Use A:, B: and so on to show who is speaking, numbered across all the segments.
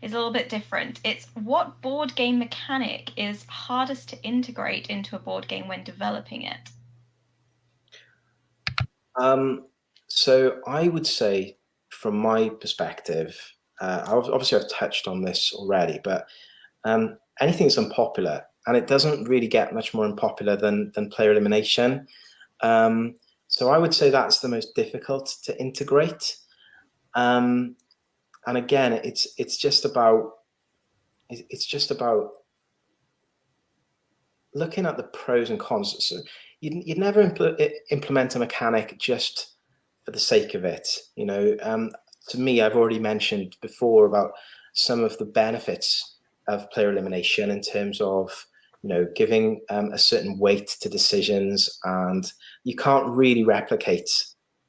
A: is a little bit different. It's what board game mechanic is hardest to integrate into a board game when developing it?
B: So I would say, from my perspective, obviously I've touched on this already, but anything that's unpopular, and it doesn't really get much more unpopular than player elimination. So I would say that's the most difficult to integrate. And again, it's just about looking at the pros and cons. So you'd never implement a mechanic just for the sake of it. You know, to me, I've already mentioned before about some of the benefits of player elimination in terms of, you know, giving a certain weight to decisions, and you can't really replicate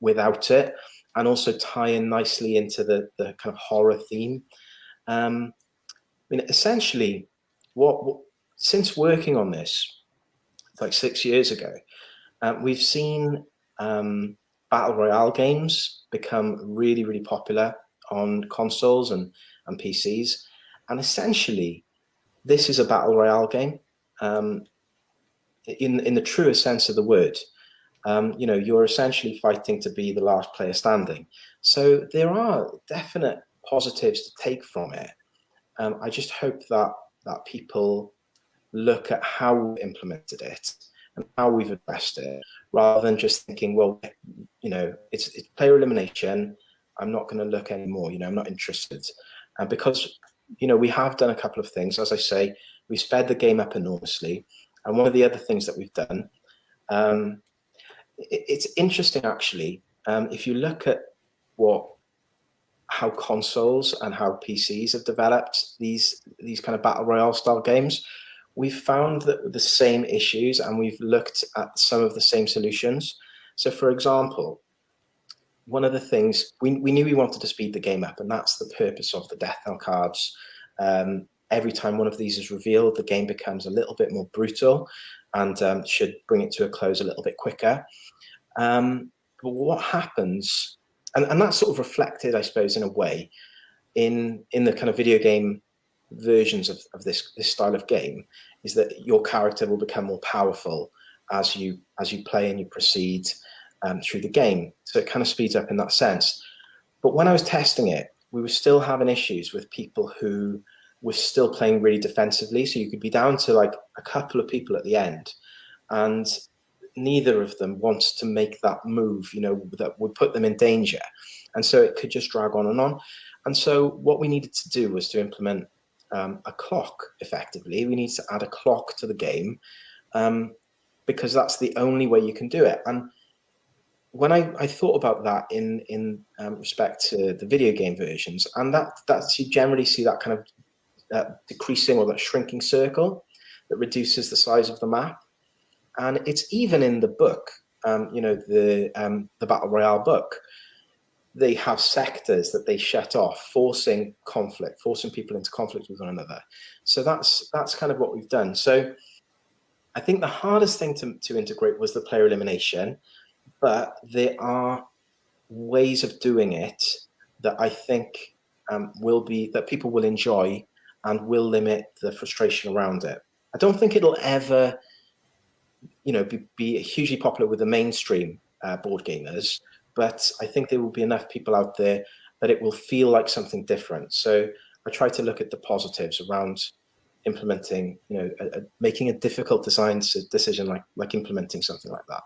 B: without it, and also tie in nicely into the kind of horror theme. I mean, essentially, since working on this, like 6 years ago, we've seen battle royale games become really, really popular on consoles and PCs. And essentially, this is a battle royale game in the truest sense of the word. You know, you're essentially fighting to be the last player standing. So there are definite positives to take from it. I just hope that people look at how we've implemented it and how we've addressed it, rather than just thinking, well, you know, it's player elimination, I'm not going to look anymore, you know, I'm not interested. Because, you know, we have done a couple of things. As I say, we sped the game up enormously. And one of the other things that we've done, it's interesting actually, if you look at how consoles and how PCs have developed these kind of battle royale style games, we've found that the same issues, and we've looked at some of the same solutions. So, for example, one of the things we knew we wanted to speed the game up, and that's the purpose of the death knell cards. Every time one of these is revealed, the game becomes a little bit more brutal and should bring it to a close a little bit quicker. But what happens, and that's sort of reflected, I suppose, in a way, in the kind of video game versions of this style of game, is that your character will become more powerful as you play and you proceed through the game. So it kind of speeds up in that sense. But when I was testing it, we were still having issues with people who were still playing really defensively. So you could be down to like a couple of people at the end, and neither of them wants to make that move, you know, that would put them in danger. And so it could just drag on and on. And so what we needed to do was to implement a clock, effectively. We need to add a clock to the game, because that's the only way you can do it. And when I thought about that in respect to the video game versions, and that you generally see that kind of decreasing or that shrinking circle that reduces the size of the map. And it's even in the book, you know, the Battle Royale book. They have sectors that they shut off, forcing conflict, forcing people into conflict with one another. So that's kind of what we've done. So I think the hardest thing to integrate was the player elimination, but there are ways of doing it that I think that people will enjoy and will limit the frustration around it. I don't think it'll ever, you know, be hugely popular with the mainstream board gamers, but I think there will be enough people out there that it will feel like something different. So I try to look at the positives around implementing, you know, making a difficult design decision like implementing something like that.